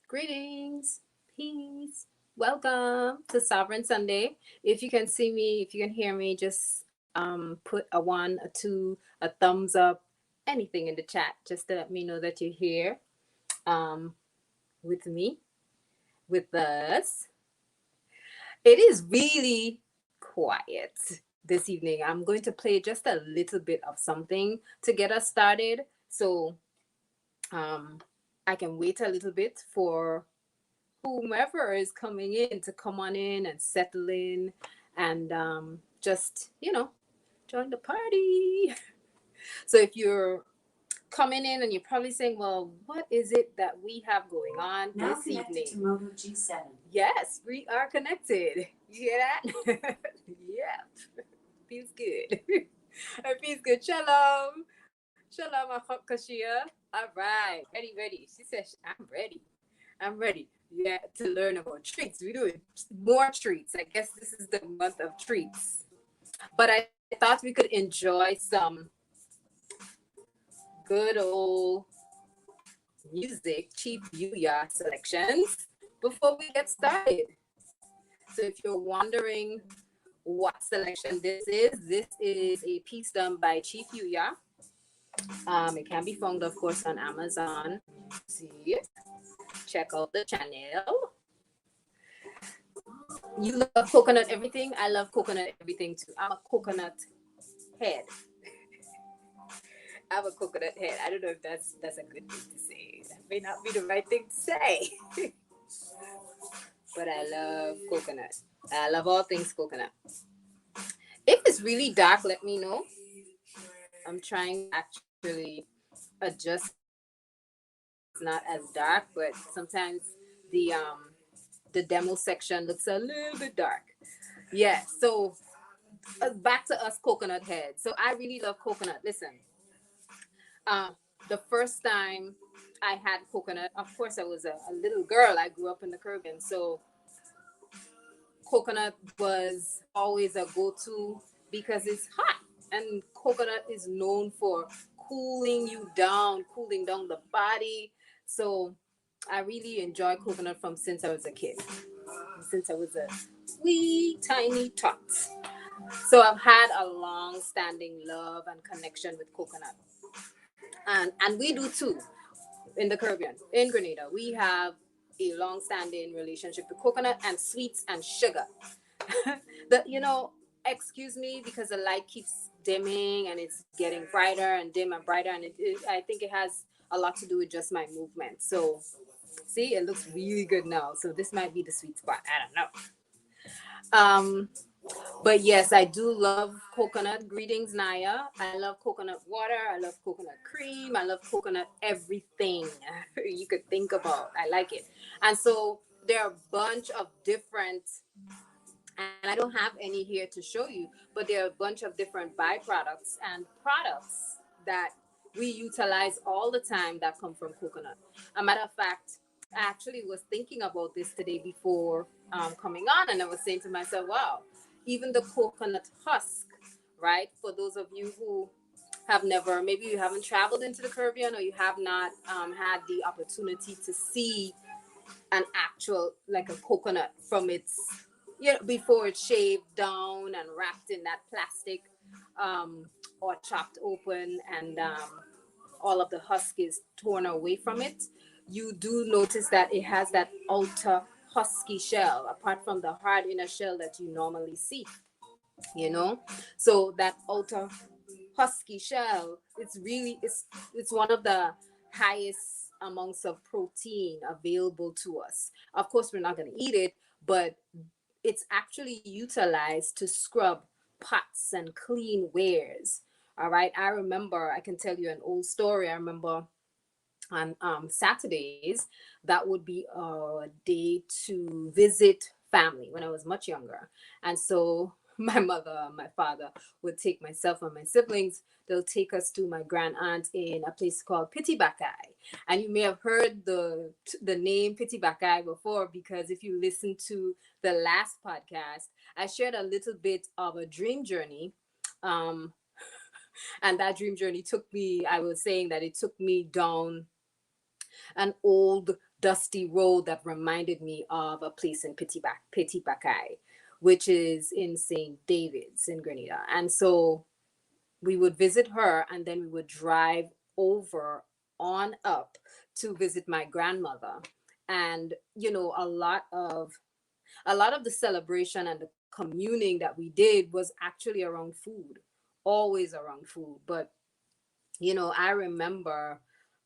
Greetings, peace. Welcome to Sovereign Sunday. If you can see me, if you can hear me, just put a one, a two, a thumbs up, anything in the chat, just to let me know that you're here um, with me, with us. It is really quiet this evening. I'm going to play just a little bit of something to get us started. So um, I can wait a little bit for whomever is coming in to come on in and settle in and just, join the party. So if you're coming in and you're probably saying, well, what is it that we have going on now this evening? To Moto G7. Yes, we are connected. You hear that? Yeah. Feels good. It feels good. Shalom. Shalom, Achot Kashia. All right. Ready, ready. She says, I'm ready. I'm ready. Yeah, to learn about treats. We're doing more treats. I guess this is the month of treats. But I thought we could enjoy some good old music, cheap Yuya selections before we get started. So if you're wondering what selection this is a piece done by Chief Yuya. It can be found, of course, on Amazon. See, check out the channel. You love coconut everything. I love coconut everything too. I'm a coconut head. I'm a coconut head. I don't know if that's a good thing to say. That may not be the right thing to say. But I love coconut. I love all things coconut. If it's really dark, let me know. I'm trying to actually adjust it so that it's not as dark, but sometimes the the demo section looks a little bit dark. Yeah, so back to us coconut heads. So I really love coconut. Listen, um, the first time I had coconut, of course, I was a little girl. I grew up in the Caribbean, so coconut was always a go-to because it's hot, and coconut is known for cooling down the body. So I really enjoy coconut from since I was a kid, since I was a wee tiny tot. So I've had a long-standing love and connection with coconut, and we do too in the Caribbean, in Grenada. We have a long-standing relationship with coconut and sweets and sugar. the excuse me because the light keeps dimming and it's getting brighter and dim and brighter, and I think it has a lot to do with just my movement. So see, it looks really good now. So this might be the sweet spot. I don't know. But yes, I do love coconut. Greetings, Naya. I love coconut water. I love coconut cream. I love coconut everything you could think about. I like it. And so there are a bunch of different, and I don't have any here to show you, but there are a bunch of different byproducts and products that we utilize all the time that come from coconut. A matter of fact, I actually was thinking about this today before coming on, and I was saying to myself, wow, even the coconut husk, right? For those of you who have never, maybe you haven't traveled into the Caribbean, or you have not had the opportunity to see an actual, like a coconut from its, before it's shaved down and wrapped in that plastic, or chopped open, and all of the husk is torn away from it, you do notice that it has that outer husky shell apart from the hard inner shell that you normally see, you know so that outer husky shell, it's one of the highest amounts of protein available to us. Of course, we're not going to eat it, but it's actually utilized to scrub pots and clean wares. All right, I can tell you an old story. I remember on Saturdays, that would be a day to visit family when I was much younger. And so my mother and my father would take myself and my siblings. They'll take us to my grand aunt in a place called Pitibakai. And you may have heard the name Pitibakai before, because if you listen to the last podcast, I shared a little bit of a dream journey. Um, and that dream journey took me, I was saying that it took me down an old dusty road that reminded me of a place in Petit Bacay, which is in St. David's in Grenada. And so we would visit her, and then we would drive over on up to visit my grandmother. And a lot of the celebration and the communing that we did was actually around food, always around food. But I remember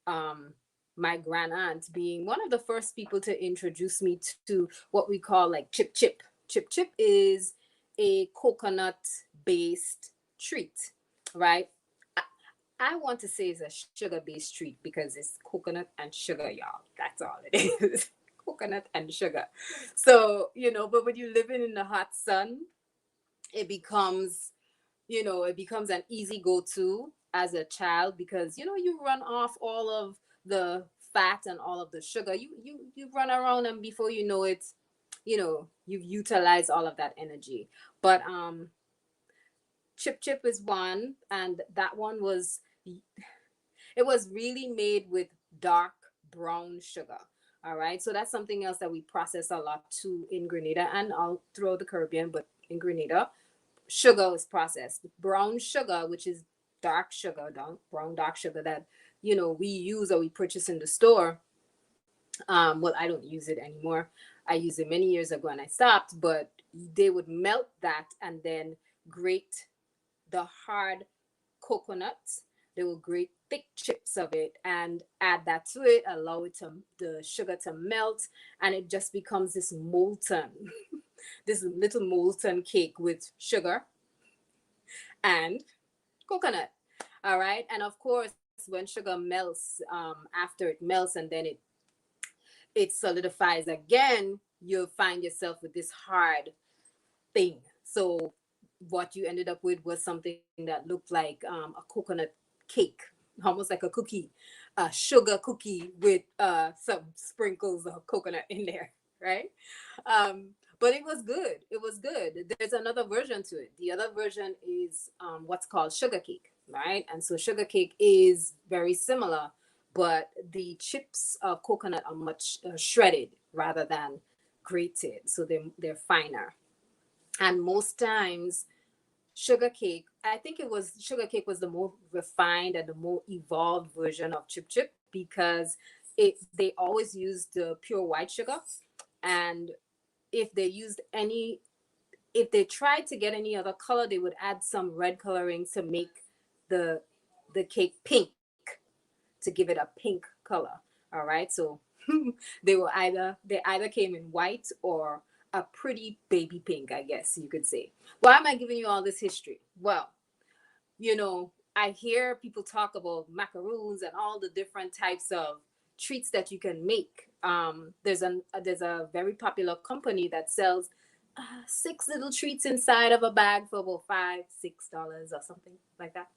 um, my grand aunt being one of the first people to introduce me to what we call like chip chip. Chip chip is a coconut based treat, right? I, I want to say it's a sugar based treat because it's coconut and sugar, y'all. That's all it is. Coconut and sugar. So, but when you live in the hot sun, it becomes it becomes an easy go-to as a child because you run off all of the fat and all of the sugar. You run around, and before you know it, you've utilized all of that energy. But chip chip is one, and that one was really made with dark brown sugar. All right, so that's something else that we process a lot too in Grenada and all throughout the Caribbean. But in Grenada, sugar is processed. Brown sugar, which is dark sugar, brown dark sugar that we use or we purchase in the store. Well, I don't use it anymore. I used it many years ago and I stopped. But they would melt that and then grate the hard coconuts. They will grate thick chips of it and add that to it, allow the sugar to melt, and it just becomes this molten, this little molten cake with sugar and coconut. All right. And of course, when sugar melts, after it melts and then it solidifies again, you'll find yourself with this hard thing. So what you ended up with was something that looked like a coconut cake, almost like a cookie, a sugar cookie with some sprinkles of coconut in there, right? But it was good. It was good. There's another version to it. The other version is what's called sugar cake, right? And so sugar cake is very similar, but the chips of coconut are much shredded rather than grated, so they're finer. And most times sugar cake, I think it was sugar cake was the more refined and the more evolved version of chip chip because they always used the pure white sugar. And if they used any if they tried to get any other color, they would add some red coloring to make the the cake pink, to give it a pink color. All right, so they either came in white or a pretty baby pink, I guess you could say. Why am I giving you all this history? Well, I hear people talk about macaroons and all the different types of treats that you can make. There's a very popular company that sells six little treats inside of a bag for about $5, $6 or something like that,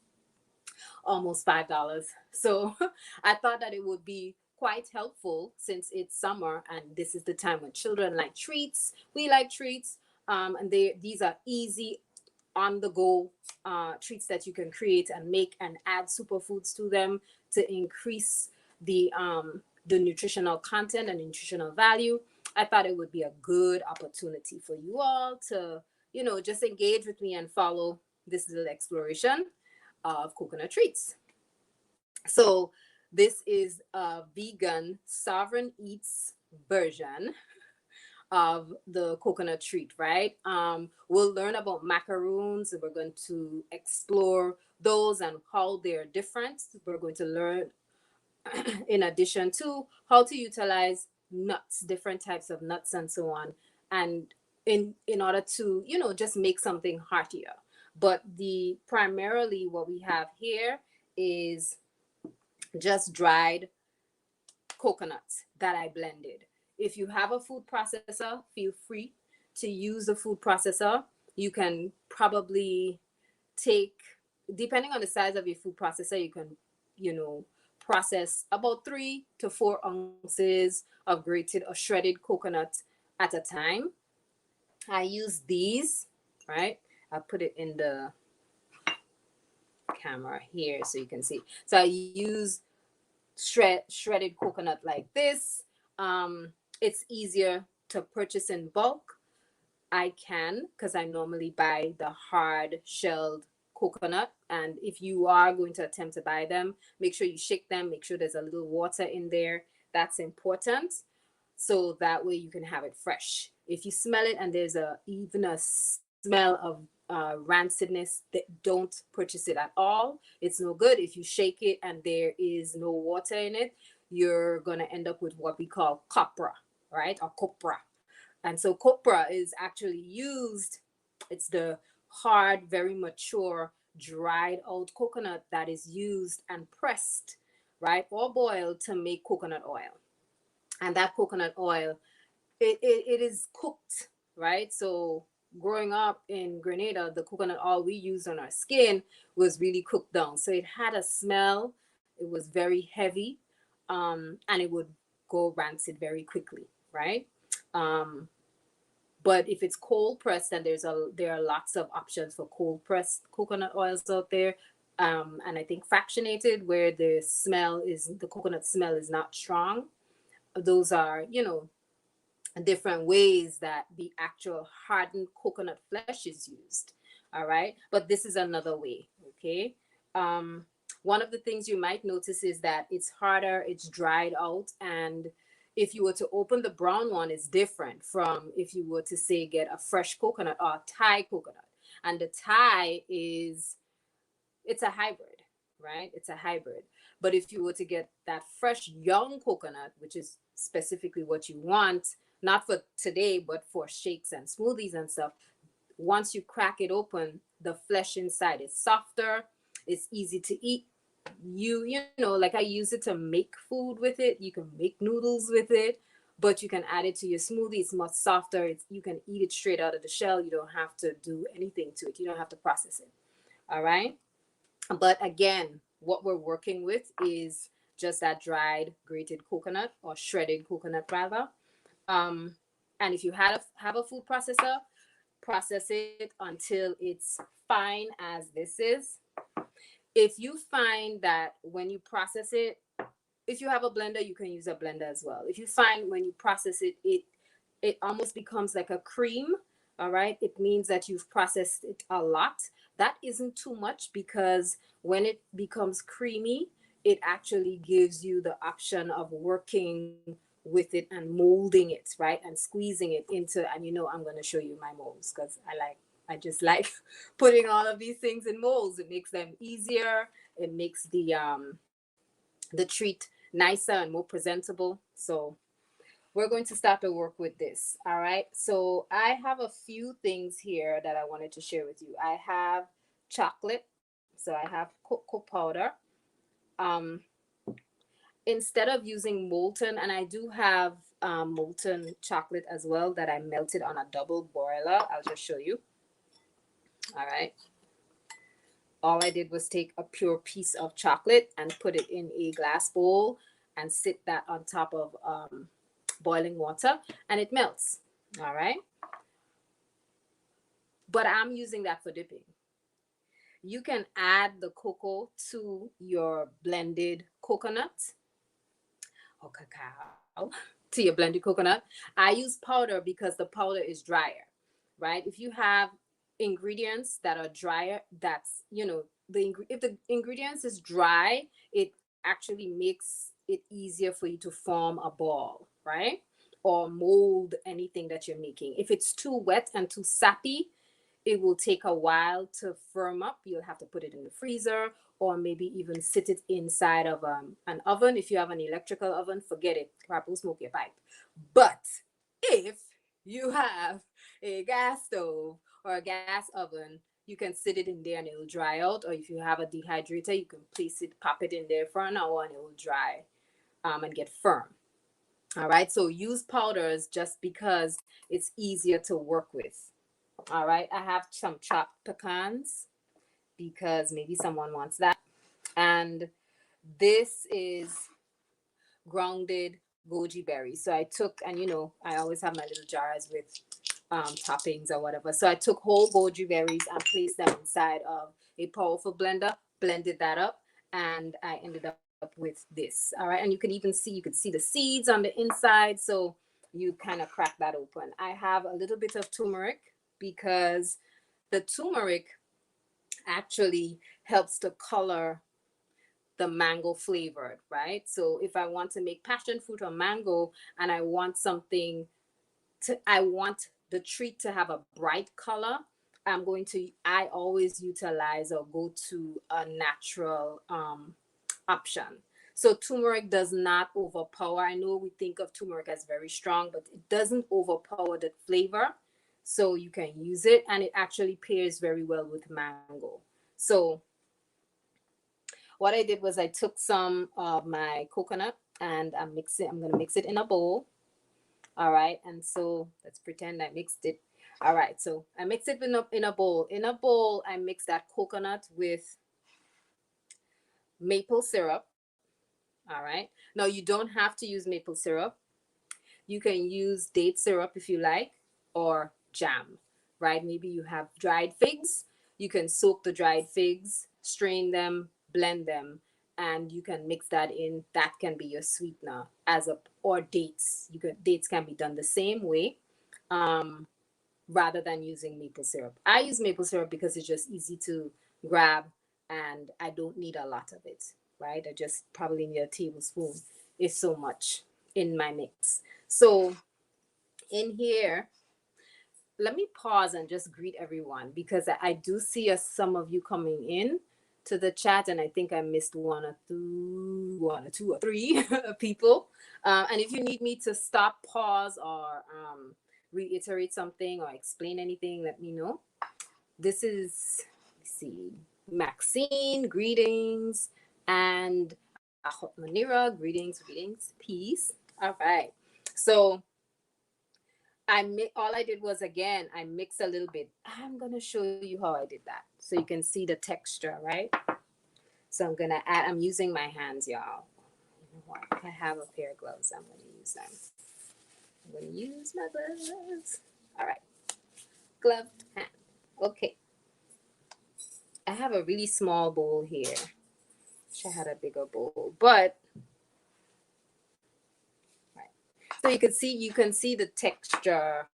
almost $5. So I thought that it would be quite helpful since it's summer and this is the time when children like treats. We like treats, and these are easy on the go treats that you can create and make and add superfoods to them to increase the nutritional content and nutritional value. I thought it would be a good opportunity for you all to, just engage with me and follow this little exploration of coconut treats. So this is a vegan sovereign eats version of the coconut treat, right? We'll learn about macaroons. We're going to explore those and how they're different. We're going to learn, in addition to how to utilize nuts, different types of nuts, and so on, and in order to just make something heartier. But the primarily what we have here is just dried coconuts that I blended. If you have a food processor, feel free to use the food processor. You can probably take, depending on the size of your food processor, you can, process about 3 to 4 ounces of grated or shredded coconut at a time. I use these, right? I'll put it in the camera here so you can see. So I use shredded coconut like this. It's easier to purchase in bulk. I can, because I normally buy the hard shelled coconut. And if you are going to attempt to buy them, make sure you shake them, make sure there's a little water in there. That's important. So that way you can have it fresh. If you smell it and there's even a smell of rancidness, don't purchase it at all. It's no good. If you shake it and there is no water in it, you're going to end up with what we call copra, right? Or copra. And so copra is actually used, it's the hard, very mature, dried out coconut that is used and pressed, right, or boiled to make coconut oil. And that coconut oil, it is cooked, right? So growing up in Grenada, the coconut oil we used on our skin was really cooked down. So it had a smell, it was very heavy, and it would go rancid very quickly, right? Um, but if it's cold pressed, then there are lots of options for cold pressed coconut oils out there. And I think fractionated, where the coconut smell is not strong. Those are, different ways that the actual hardened coconut flesh is used. All right. But this is another way. Okay. Um, One of the things you might notice is that it's harder, it's dried out, and if you were to open the brown one, it's different from if you were to say get a fresh coconut or a Thai coconut. And the Thai is it's a hybrid, right? It's a hybrid. But if you were to get that fresh young coconut, which is specifically what you want, not for today, but for shakes and smoothies and stuff, once you crack it open, the flesh inside is softer, it's easy to eat. Like I use it to make food with it. You can make noodles with it, but you can add it to your smoothie. It's much softer. You can eat it straight out of the shell. You don't have to do anything to it. You don't have to process it. All right. But again, what we're working with is just that dried grated coconut or shredded coconut rather. Um, and if you have a food processor, process it until it's fine as this is. If you find that when you process it, if you have a blender, you can use a blender as well. If you find when you process it, it almost becomes like a cream. All right, it means that you've processed it a lot. That isn't too much, because when it becomes creamy, it actually gives you the option of working with it and molding it, right, and squeezing it into. And I'm going to show you my molds, because I just like putting all of these things in molds. It makes them easier. It makes the treat nicer and more presentable. So we're going to start to work with this. All right. So I have a few things here that I wanted to share with you. I have chocolate. So I have cocoa powder. Um, Instead of using molten, and I do have molten chocolate as well that I melted on a double boiler. I'll just show you. All right. All I did was take a pure piece of chocolate and put it in a glass bowl and sit that on top of boiling water, and it melts. All right. But I'm using that for dipping. You can add the cocoa to your blended coconut or cacao to your blended coconut. I use powder because the powder is drier, right? If you have ingredients that are drier, that's, if the ingredients is dry, it actually makes it easier for you to form a ball, right? Or mold anything that you're making. If it's too wet and too sappy, it will take a while to firm up. You'll have to put it in the freezer, or maybe even sit it inside of an oven. If you have an electrical oven, forget it. Crap will smoke your pipe. But if you have a gas stove or a gas oven, you can sit it in there and it'll dry out. Or if you have a dehydrator, you can place it, pop it in there for an hour, and it will dry and get firm. All right. So use powders just because it's easier to work with. All right, I have some chopped pecans because maybe someone wants that. And this is grounded goji berries. So I took, and I always have my little jars with toppings or whatever. So I took whole goji berries and placed them inside of a powerful blender, blended that up, and I ended up with with this. All right. And you can even see, you can see the seeds on the inside. So you kind of crack that open. I have a little bit of turmeric because the turmeric actually helps to color the mango flavored, right? So if I want to make passion fruit or mango and I want something to, I want the treat to have a bright color, I always utilize or go to a natural option. So turmeric does not overpower. I know we think of turmeric as very strong, but it doesn't overpower the flavor. So you can use it, and it actually pairs very well with mango. So what I did was I took some of my coconut and I'm gonna mix it in a bowl. All right, and so let's pretend I mixed it. All right, so I mixed it in a bowl. In a bowl, I mix that coconut with maple syrup. All right, now you don't have to use maple syrup. You can use date syrup if you like, or jam, right? Maybe you have dried figs. You can soak the dried figs, strain them, blend them, and you can mix that in. That can be your sweetener or dates. Dates can be done the same way, um, rather than using maple syrup. I use maple syrup because it's just easy to grab and I don't need a lot of it, right? I just probably need a tablespoon. It's so much in my mix. So in here, let me pause and just greet everyone because I do see some of you coming in to the chat, and I think I missed one or two or three people. And if you need me to stop, pause, or reiterate something or explain anything, let me know. This is, let's see, Maxine, greetings, and Manira, greetings, peace. All right. So all I did was, again, I mixed a little bit. I'm gonna show you how I did that so you can see the texture, right? So I'm using my hands, y'all. I have a pair of gloves. I'm gonna use them. I'm gonna use my gloves. All right, gloved hand. Okay. I have a really small bowl here. Wish I had a bigger bowl, but right. So you can see the texture,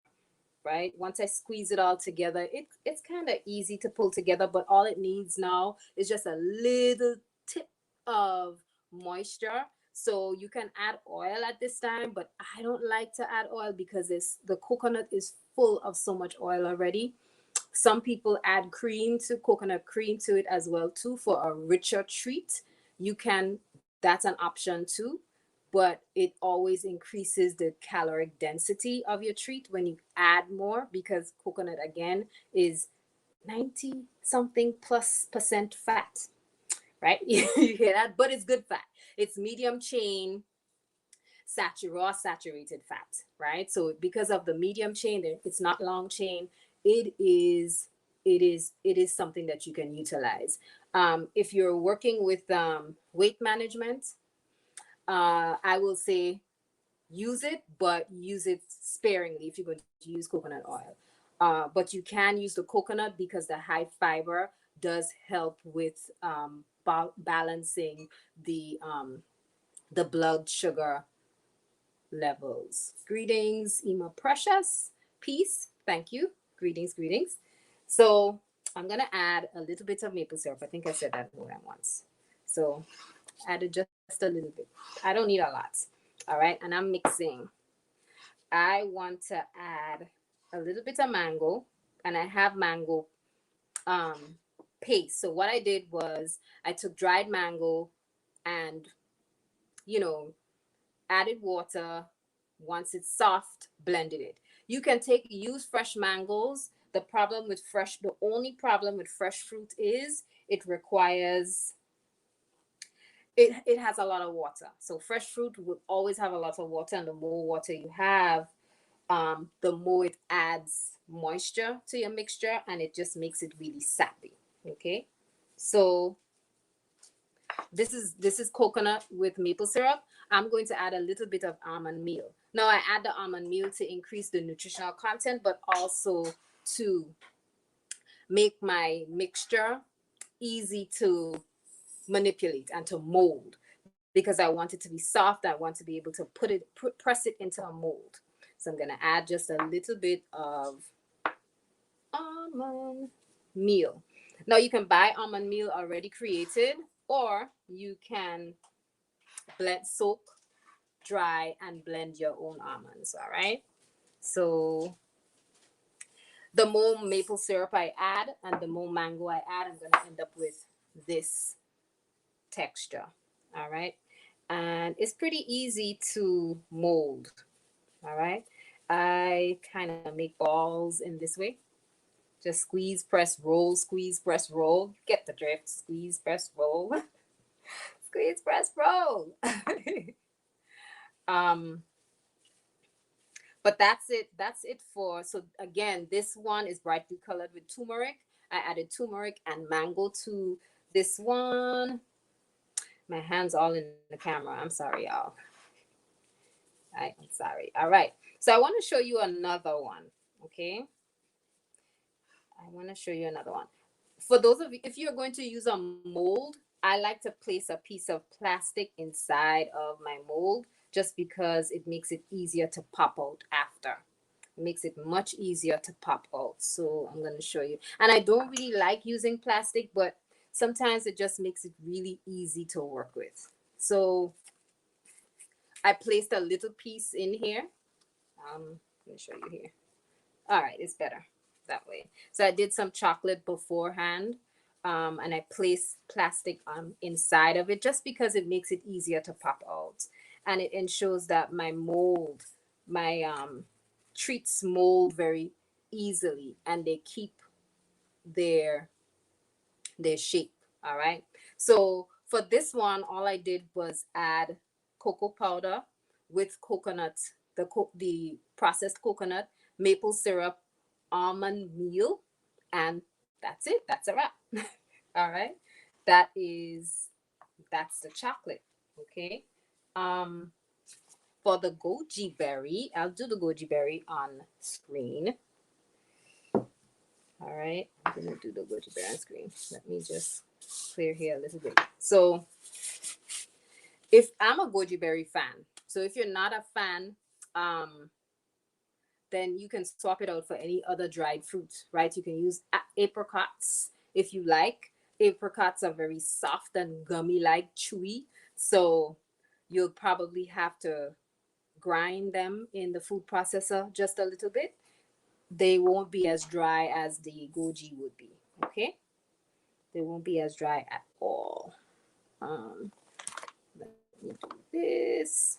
right? Once I squeeze it all together, it's kind of easy to pull together, but all it needs now is just a little tip of moisture. So you can add oil at this time, but I don't like to add oil because the coconut is full of so much oil already. Some people add coconut cream to it as well too for a richer treat. That's an option too, but it always increases the caloric density of your treat when you add more because coconut again is 90 something plus percent fat, right? You hear that? But it's good fat. It's medium chain raw saturated fat, right? So because of the medium chain, it's not long chain. It is something that you can utilize. If you're working with weight management, I will say use it, but use it sparingly if you're going to use coconut oil. But you can use the coconut because the high fiber does help with balancing the blood sugar levels. Greetings, Ema Precious. Peace. Thank you. Greetings. So I'm going to add a little bit of maple syrup. I think I said that more than once. So added just a little bit. I don't need a lot. All right. And I'm mixing. I want to add a little bit of mango, and I have mango paste. So what I did was I took dried mango and, added water. Once it's soft, blended it. You can use fresh mangoes. The only problem with fresh fruit is it has a lot of water. So fresh fruit will always have a lot of water, and the more water you have, the more it adds moisture to your mixture, and it just makes it really sappy. Okay, so this is coconut with maple syrup. I'm going to add a little bit of almond meal. Now I add the almond meal to increase the nutritional content, but also to make my mixture easy to manipulate and to mold. because I want it to be soft. I want to be able to press it into a mold. So I'm going to add just a little bit of almond meal. Now you can buy almond meal already created, or you can soak, dry, and blend your own almonds. All right. So the more maple syrup I add and the more mango I add, I'm going to end up with this texture. All right. And it's pretty easy to mold. All right. I kind of make balls in this way. Just squeeze, press, roll, squeeze, press, roll. Get the drift. Squeeze, press, roll. Squeeze, press, roll. um, but that's it for, so again, this one is brightly colored with turmeric. I added turmeric and mango to this one. My hands all in the camera. I'm sorry, y'all. I'm sorry. All right. So I want to show you another one. Okay. I want to show you another one. For those of you, if you're going to use a mold, I like to place a piece of plastic inside of my mold just because it makes it easier to pop out after. It makes it much easier to pop out. So I'm going to show you. And I don't really like using plastic, but sometimes it just makes it really easy to work with. So I placed a little piece in here. Let me show you here. All right, it's better that way. So I did some chocolate beforehand, and I placed plastic inside of it just because it makes it easier to pop out, and it ensures that my treats mold very easily, and they keep their shape. All right. So for this one, all I did was add cocoa powder with coconut, the processed coconut, maple syrup, almond meal, and that's it. That's a wrap. All right. That is that's the chocolate. Okay. Um, for the goji berry, I'll do the goji berry on screen. All right, I'm gonna do the goji berry on screen. Let me just clear here a little bit. So if I'm a goji berry fan, so if you're not a fan, then you can swap it out for any other dried fruit, right? You can use apricots if you like. Apricots are very soft and gummy, like chewy. So you'll probably have to grind them in the food processor just a little bit. They won't be as dry as the goji would be. Okay, they won't be as dry at all. Let me do this.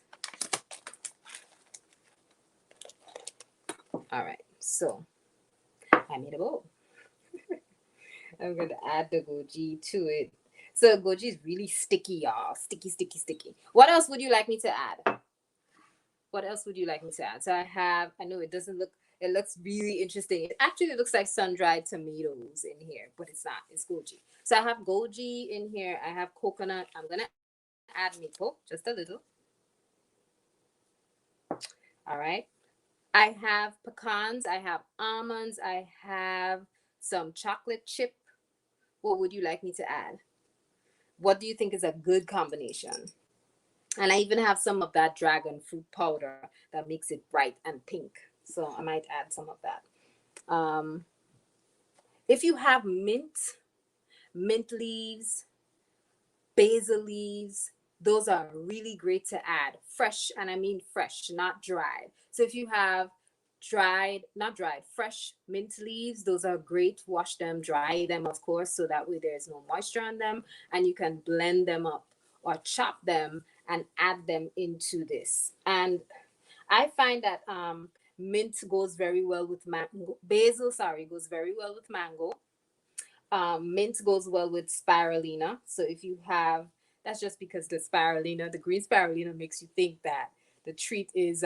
All right, so I made a bowl. I'm gonna add the goji to it. So goji is really sticky, y'all. Sticky, sticky, sticky. What else would you like me to add? What else would you like me to add? So I know it doesn't look, it looks really interesting. It actually looks like sun-dried tomatoes in here, but it's not. It's goji. So I have goji in here. I have coconut. I'm gonna add maple, just a little. All right. I have pecans. I have almonds. I have some chocolate chip. What would you like me to add? What do you think is a good combination? And I even have some of that dragon fruit powder that makes it bright and pink. So I might add some of that. If you have mint leaves, basil leaves, those are really great to add. Fresh, and I mean fresh, not dried. So if you have not dried, fresh mint leaves, those are great. Wash them, dry them, of course, so that way there's no moisture on them, and you can blend them up or chop them and add them into this. And I find that mint goes very well with mango. Basil, sorry, goes very well with mango. Mint goes well with spirulina. So if you have, that's just because the green spirulina makes you think that the treat is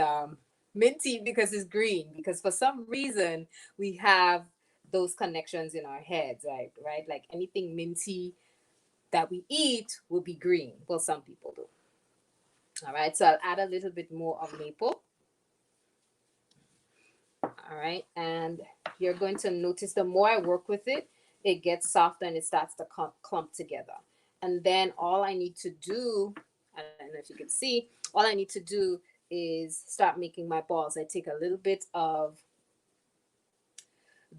minty because it's green. Because for some reason we have those connections in our heads, right? Right? Like anything minty that we eat will be green. Well, some people do. All right. So I'll add a little bit more of maple. All right. And you're going to notice the more I work with it, it gets softer and it starts to clump together. And then all I need to do, I don't know if you can see. All I need to do is start making my balls. I take a little bit of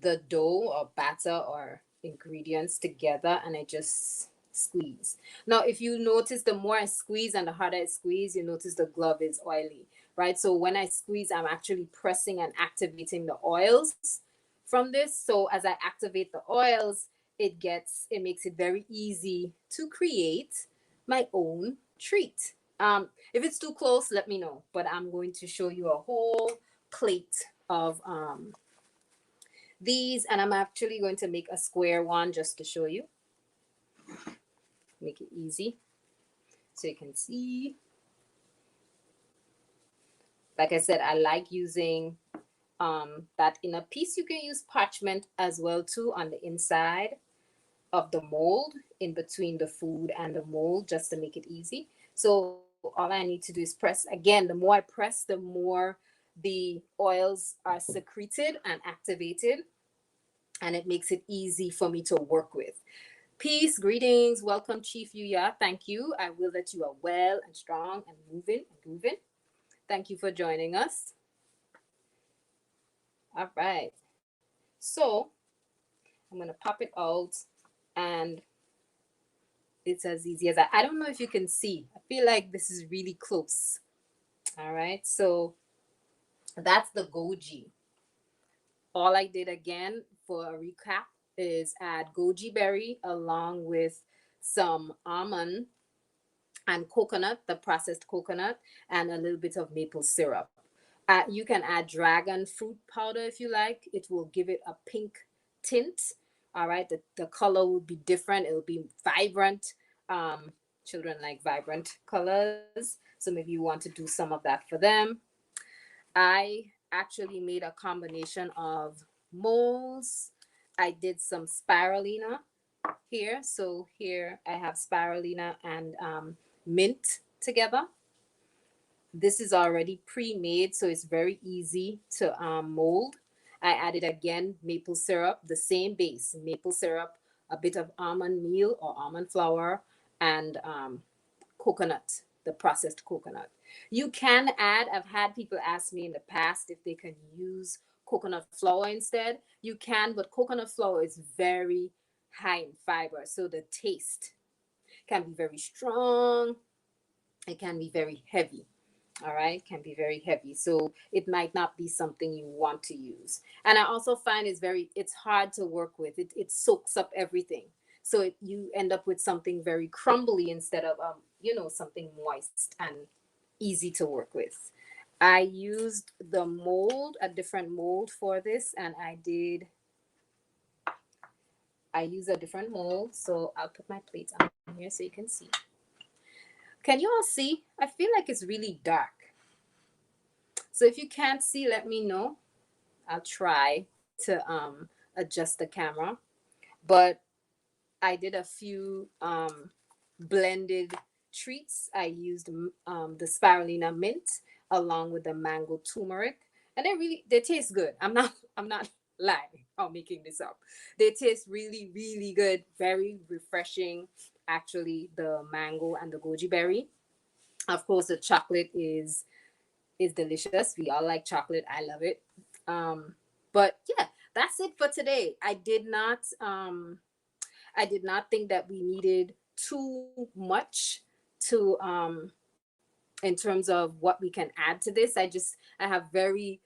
the dough or batter or ingredients together and I just squeeze. Now, if you notice, the more I squeeze and the harder I squeeze, you notice the glove is oily, right? So when I squeeze, I'm actually pressing and activating the oils from this. So as I activate the oils, it makes it very easy to create my own treat. If it's too close, let me know. But I'm going to show you a whole plate of these, and I'm actually going to make a square one just to show you. Make it easy so you can see. Like I said, I like using that inner piece. You can use parchment as well too on the inside of the mold, in between the food and the mold, just to make it easy. So all I need to do is press. Again, the more I press, the more the oils are secreted and activated, and it makes it easy for me to work with. Peace, greetings, welcome, Chief Yuya. Thank you. I will that you are well and strong and moving and grooving. Thank you for joining us. All right. So I'm gonna pop it out, and it's as easy as that. I don't know if you can see. I feel like this is really close. All right. So that's the goji. All I did again for a recap is add goji berry along with some almond and coconut, the processed coconut, and a little bit of maple syrup. You can add dragon fruit powder if you like. It will give it a pink tint. All right, the color will be different. It will be vibrant. Children like vibrant colors. So maybe you want to do some of that for them. I actually made a combination of molds. I did some spirulina here. So here I have spirulina and mint together. This is already pre-made, so it's very easy to mold. I added again maple syrup, the same base, maple syrup, a bit of almond meal or almond flour, and coconut, the processed coconut. You can add, I've had people ask me in the past if they can use coconut flour instead. You can, but coconut flour is very high in fiber, so the taste can be very strong. It can be very heavy. All right, can be very heavy, so it might not be something you want to use. And I also find it's hard to work with. It soaks up everything, so you end up with something very crumbly instead of something moist and easy to work with. I used the mold, a different mold for this, and I use a different mold. So I'll put my plate on here so you can see. Can you all see? I feel like it's really dark. So if you can't see, let me know. I'll try to adjust the camera. But I did a few blended treats. I used the spirulina mint along with the mango turmeric, and they taste good. I'm not lying or making this up. They taste really really good, very refreshing. Actually, the mango and the goji berry. Of course, the chocolate is delicious. We all like chocolate. I love it. But yeah, that's it for today. I did not think that we needed too much to in terms of what we can add to this. I have very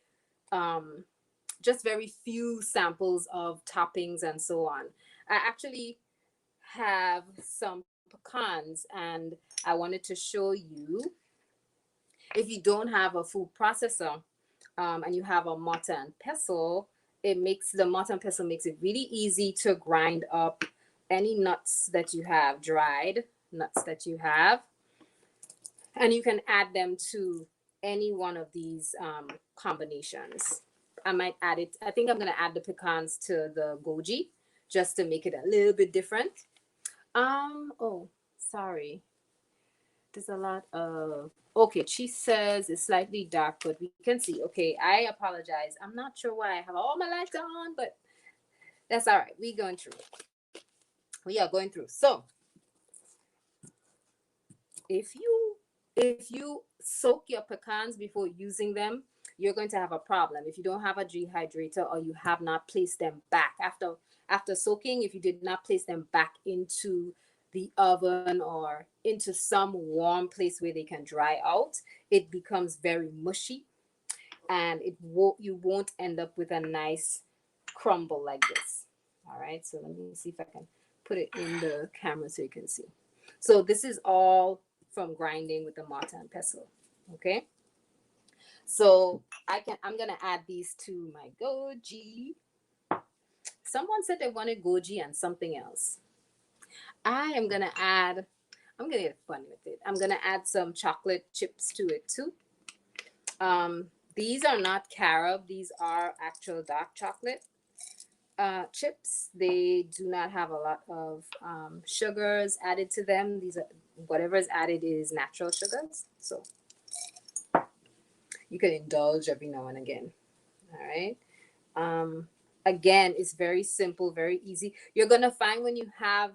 just very few samples of toppings and so on. I actually have some pecans, and I wanted to show you. If you don't have a food processor and you have a mortar and pestle, the mortar and pestle makes it really easy to grind up any nuts that you have, dried nuts that you have, and you can add them to any one of these combinations. I might add it. I think I'm gonna add the pecans to the goji just to make it a little bit different. Oh, sorry. There's a lot of okay. She says it's slightly dark, but we can see. Okay, I apologize. I'm not sure why I have all my lights on, but that's all right. We going through. We are going through. So if you If you soak your pecans before using them, you're going to have a problem. If you don't have a dehydrator or you have not placed them back after soaking, if you did not place them back into the oven or into some warm place where they can dry out, it becomes very mushy, and you won't end up with a nice crumble like this. All right, so let me see if I can put it in the camera so you can see. So this is all from grinding with the mortar and pestle. Okay, so I'm gonna add these to my goji. Someone said they wanted goji and something else. I am gonna add, I'm gonna get fun with it. I'm gonna add some chocolate chips to it too. These are not carob, these are actual dark chocolate chips. They do not have a lot of sugars added to them. These are, whatever is added is natural sugars. So you can indulge every now and again. All right. Again, it's very simple, very easy. You're gonna find when you have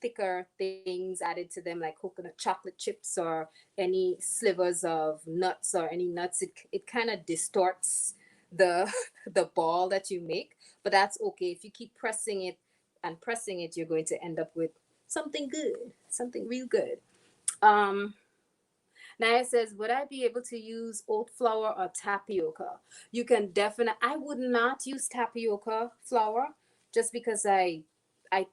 thicker things added to them, like coconut chocolate chips or any slivers of nuts or any nuts, it kind of distorts the the ball that you make. But that's okay. If you keep pressing it and pressing it, you're going to end up with something good, something real good. Um, Naya says, would I be able to use oat flour or tapioca? You can definitely, I would not use tapioca flour just because I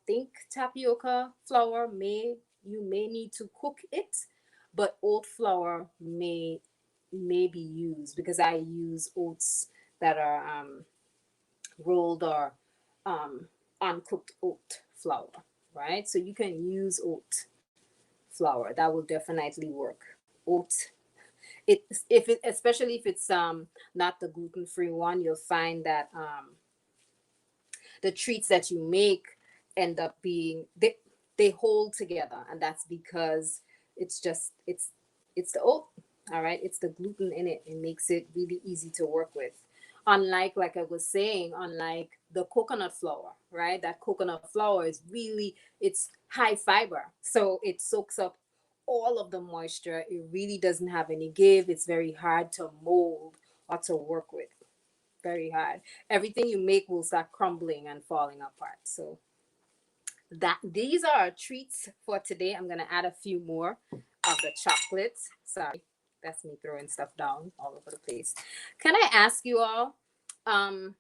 think tapioca flour you may need to cook it, but oat flour may be used because I use oats that are rolled or um, uncooked oat flour, right? So you can use oat flour. That will definitely work. Oat it if it especially if it's not the gluten-free one, you'll find that the treats that you make end up being they hold together, and that's because it's just it's the oat. All right, it's the gluten in it. It makes it really easy to work with, unlike, like I was saying, unlike the coconut flour, right? That coconut flour is really, it's high fiber, so it soaks up all of the moisture. It really doesn't have any give. It's very hard to mold or to work with, very hard. Everything you make will start crumbling and falling apart. So that these are our treats for today. I'm gonna add a few more of the chocolates. Sorry, that's me throwing stuff down all over the place. Can I ask you all, um,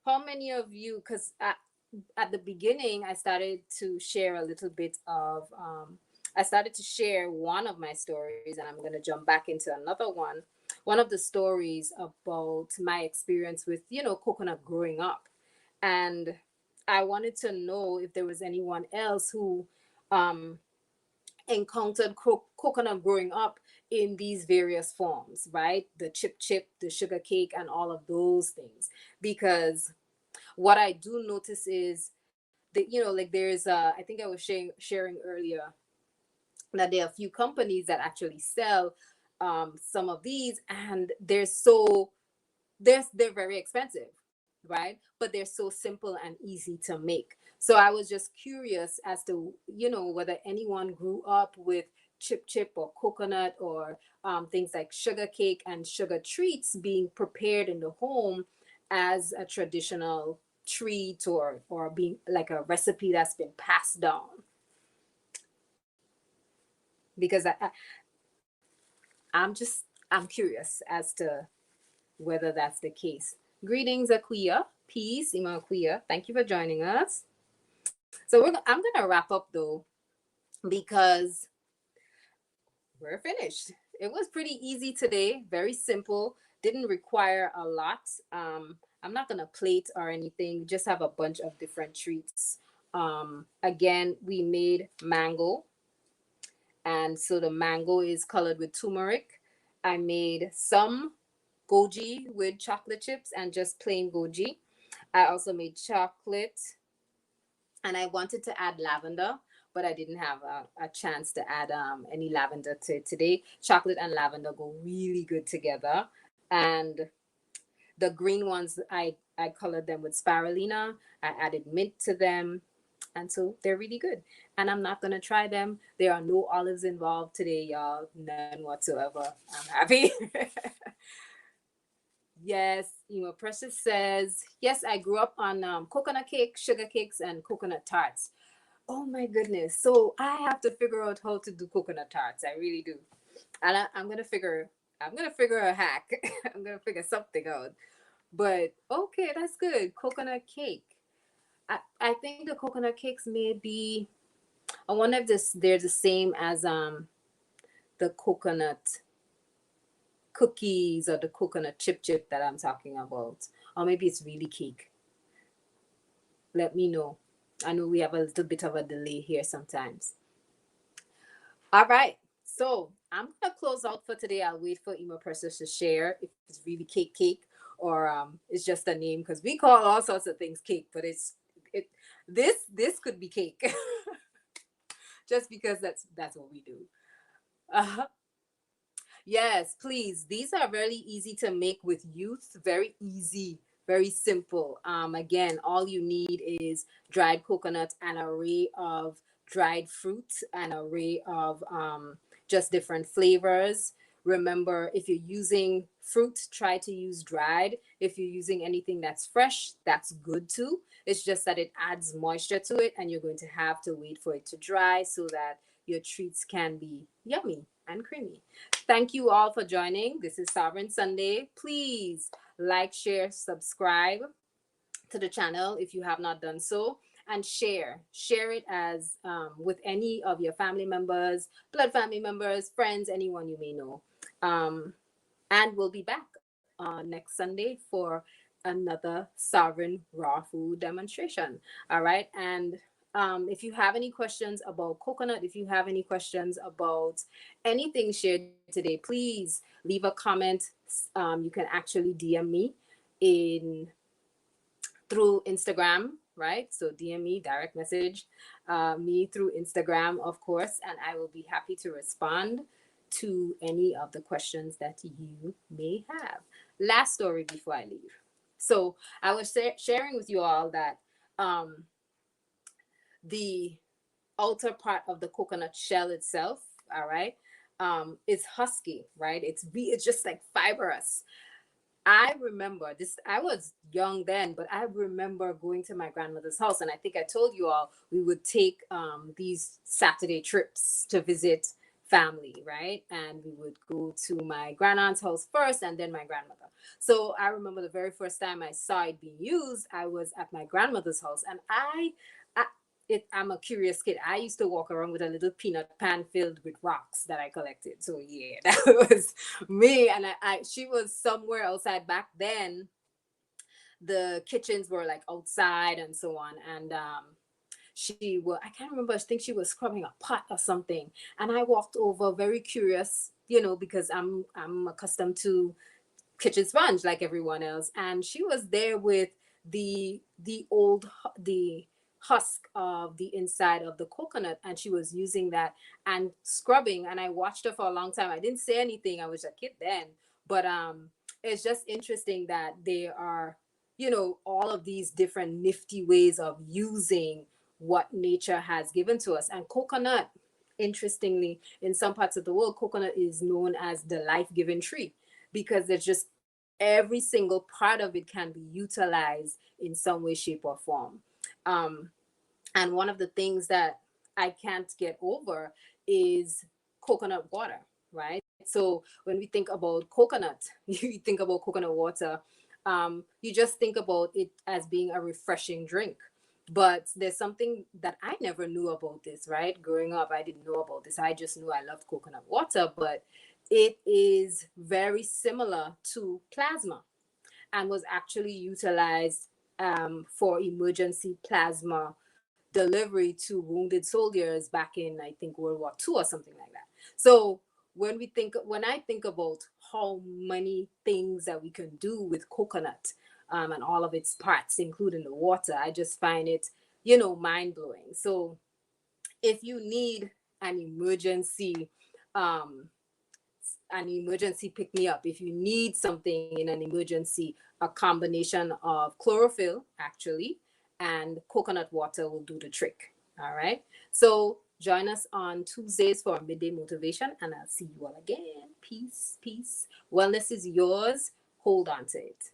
how many of you? Because at the beginning, I started to share a little bit of. I started to share one of my stories, and I'm gonna jump back into another one. One of the stories about my experience with coconut growing up, and I wanted to know if there was anyone else who um, encountered coconut growing up in these various forms, right? The chip, the sugar cake, and all of those things. Because what I do notice is that, like I think I was sharing earlier that there are a few companies that actually sell some of these, and they're very expensive, right? But they're so simple and easy to make. So I was just curious as to whether anyone grew up with chip or coconut or things like sugar cake and sugar treats being prepared in the home as a traditional treat, or being like a recipe that's been passed down. Because I'm curious as to whether that's the case. Greetings, Aquia. Peace, Ima Aquia. Thank you for joining us. So I'm gonna wrap up though, because we're finished. It was pretty easy today, very simple, didn't require a lot. I'm not gonna plate or anything, just have a bunch of different treats. Again, we made mango, and so the mango is colored with turmeric. I made some goji with chocolate chips and just plain goji. I also made chocolate, and I wanted to add lavender, but I didn't have a chance to add any lavender to today. Chocolate and lavender go really good together. And the green ones, I colored them with spirulina. I added mint to them. And so they're really good. And I'm not gonna try them. There are no olives involved today, y'all. None whatsoever. I'm happy. Yes, Precious says, yes, I grew up on coconut cake, sugar cakes, and coconut tarts. Oh my goodness. So I have to figure out how to do coconut tarts. I really do. And I'm gonna figure a hack. I'm gonna figure something out. But okay, that's good. Coconut cake. I think the coconut cakes may be, I wonder if they're the same as the coconut cookies or the coconut chip that I'm talking about. Or maybe it's really cake. Let me know. I know we have a little bit of a delay here sometimes. All right. So I'm gonna close out for today. I'll wait for Emo Precious to share if it's really cake or it's just a name because we call all sorts of things cake, but it this could be cake just because that's what we do. Uh, Yes, please. These are very easy to make with youth. Very easy, very simple. Again, all you need is dried coconut, an array of dried fruit, an array of just different flavors. Remember, if you're using fruit, try to use dried. If you're using anything that's fresh, that's good too. It's just that it adds moisture to it, and you're going to have to wait for it to dry so that your treats can be yummy and creamy. Thank you all for joining. This is Sovereign Sunday. Please like, share, subscribe to the channel if you have not done so, and share it as with any of your family members, blood family members, friends, anyone you may know. Um, and we'll be back next Sunday for another sovereign raw food demonstration. All right. And if you have any questions about coconut, if you have any questions about anything shared today, please leave a comment. You can actually DM me in through Instagram, right? So DM me, direct message me through Instagram, of course, and I will be happy to respond to any of the questions that you may have. Last story before I leave. So I was sharing with you all that um, the outer part of the coconut shell itself, all right, is husky, right? It's just like fibrous. I remember this, I was young then, but I remember going to my grandmother's house. And I think I told you all we would take these Saturday trips to visit family, right? And we would go to my grandaunt's house first and then my grandmother. So I remember the very first time I saw it being used, I was at my grandmother's house. And I'm a curious kid. I used to walk around with a little peanut pan filled with rocks that I collected. So yeah, that was me. And she was somewhere outside back then. The kitchens were like outside and so on. And I can't remember. I think she was scrubbing a pot or something. And I walked over, very curious, because I'm accustomed to kitchen sponge like everyone else, and she was there with the husk of the inside of the coconut, and she was using that and scrubbing. And I watched her for a long time. I didn't say anything. I was a kid then, but it's just interesting that there are all of these different nifty ways of using what nature has given to us. And coconut, interestingly, in some parts of the world, coconut is known as the life-giving tree because there's just every single part of it can be utilized in some way, shape, or form. Um, and one of the things that I can't get over is coconut water, right? So when we think about coconut, you think about coconut water, you just think about it as being a refreshing drink. But there's something that I never knew about this, right? Growing up, I didn't know about this. I just knew I loved coconut water, but it is very similar to plasma and was actually utilized for emergency plasma delivery to wounded soldiers back in, I think, World War II or something like that. So when I think about how many things that we can do with coconut and all of its parts, including the water, I just find it, mind blowing. So if you need an emergency um, pick me up, if you need something in an emergency, a combination of chlorophyll actually and coconut water will do the trick. All right. So join us on Tuesdays for midday motivation, and I'll see you all again. Peace, peace. Wellness is yours. Hold on to it.